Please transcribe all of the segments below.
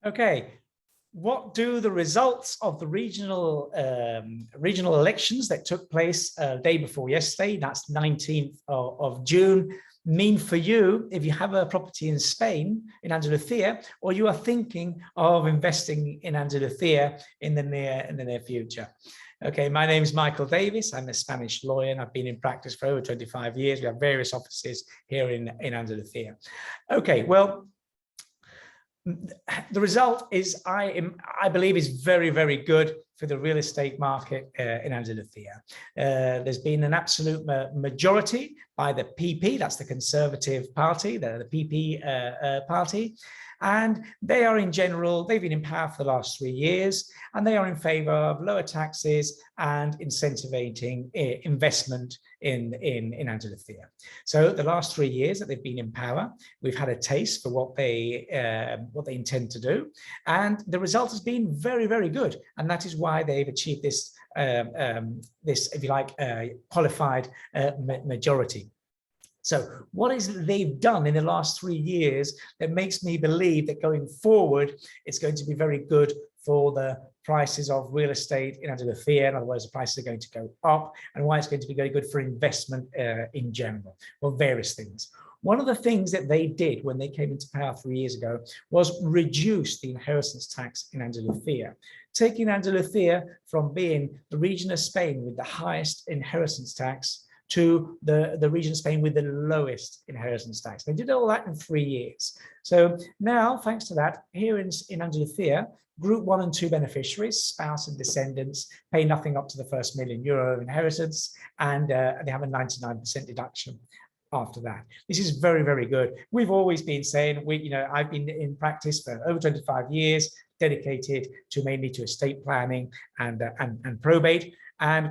Okay, what do the results of the regional elections that took place day before yesterday, that's 19th of June, mean for you if you have a property in Spain, in Andalusia, or you are thinking of investing in Andalusia in the near future? Okay, my name is Michael Davies. I'm a Spanish lawyer and I've been in practice for over 25 years. We have various offices here in Andalusia. Okay, well, the result is, I believe, is very, very good for the real estate market in Andalusia. There's been an absolute majority by the PP, that's the Conservative Party, the PP party, and they are in general, they've been in power for the last 3 years, and they are in favor of lower taxes and incentivizing investment in Andalusia. So the last 3 years that they've been in power, we've had a taste for what they intend to do, and the result has been very, very good, and that is why they've achieved this, if you like, qualified majority. So what is they've done in the last 3 years that makes me believe that going forward, it's going to be very good for the prices of real estate in Andalusia. In other words, the prices are going to go up, and why it's going to be very good for investment in general. Well, various things. One of the things that they did when they came into power 3 years ago was reduce the inheritance tax in Andalusia, taking Andalusia from being the region of Spain with the highest inheritance tax to the region of Spain with the lowest inheritance tax. They did all that in 3 years. So now, thanks to that, here in Andalusia, Group 1 and 2 beneficiaries, spouse and descendants, pay nothing up to the first €1 million inheritance, and they have a 99% deduction after that. This is very, very good. We've always been saying, I've been in practice for over 25 years, dedicated mainly to estate planning and probate, and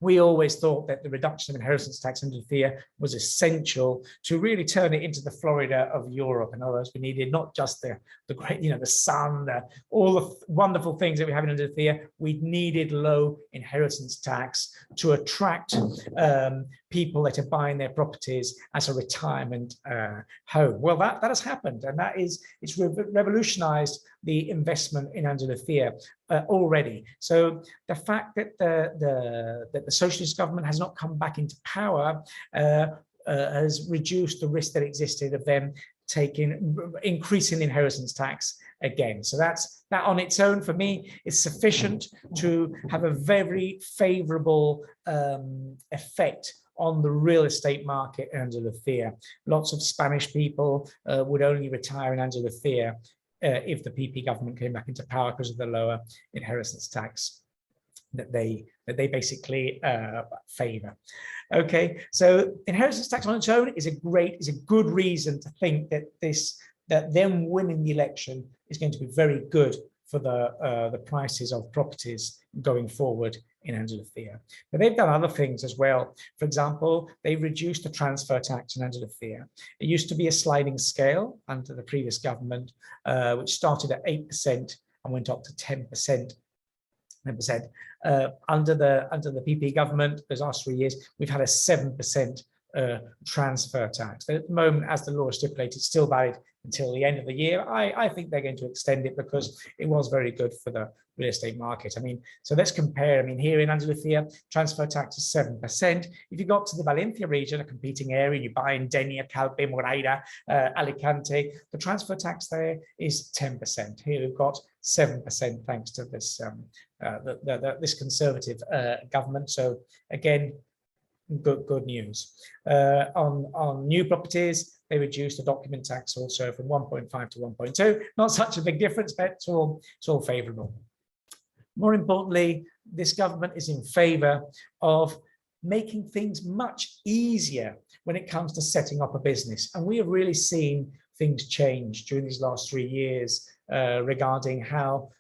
we always thought that the reduction of inheritance tax in Andalusia was essential to really turn it into the Florida of Europe. In other words, we needed not just the great, the sun, all the wonderful things that we have in Andalusia. We needed low inheritance tax to attract people that are buying their properties as a retirement home. Well, that has happened, and it's revolutionized the investment in Andalusia already. So the fact that the socialist government has not come back into power has reduced the risk that existed of them increasing the inheritance tax again. So that on its own, for me, is sufficient to have a very favorable effect on the real estate market in Andalusia. Lots of Spanish people would only retire in Andalusia if the PP government came back into power because of the lower inheritance tax that they basically favor. Okay, so inheritance tax on its own is a good reason to think that them winning the election is going to be very good for the prices of properties going forward in Andalusia. But they've done other things as well. For example, they reduced the transfer tax in Andalusia. It used to be a sliding scale under the previous government, which started at 8% and went up to 10%. Under the PP government, those last 3 years, we've had a 7% transfer tax. At the moment, as the law is stipulated, still valid until the end of the year. I think they're going to extend it because it was very good for the real estate market. I mean, so let's compare. I mean, here in Andalusia, transfer tax is 7%. If you got to the Valencia region, a competing area, you buy in Denia, Calpe, Moreira, Alicante, the transfer tax there is 10%. Here we've got 7% thanks to this this conservative government. So again, good news. On new properties, they reduced the document tax also from 1.5 to 1.2. Not such a big difference, but it's all favorable. More importantly, this government is in favor of making things much easier when it comes to setting up a business. And we have really seen things change during these last 3 years regarding how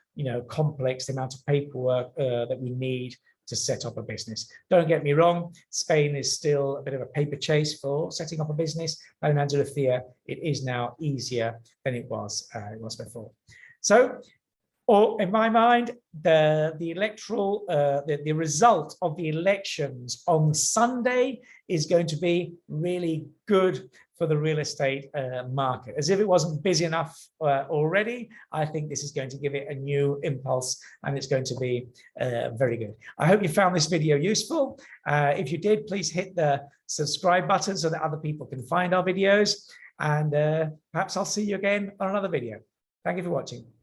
complex the amount of paperwork that we need to set up a business. Don't get me wrong, Spain is still a bit of a paper chase for setting up a business, but in Andalusia, it is now easier than it was before. So, in my mind, the result of the elections on Sunday is going to be really good for the real estate market. As if it wasn't busy enough already, I think this is going to give it a new impulse, and it's going to be very good. I hope you found this video useful. If you did, please hit the subscribe button so that other people can find our videos, and perhaps I'll see you again on another video. Thank you for watching.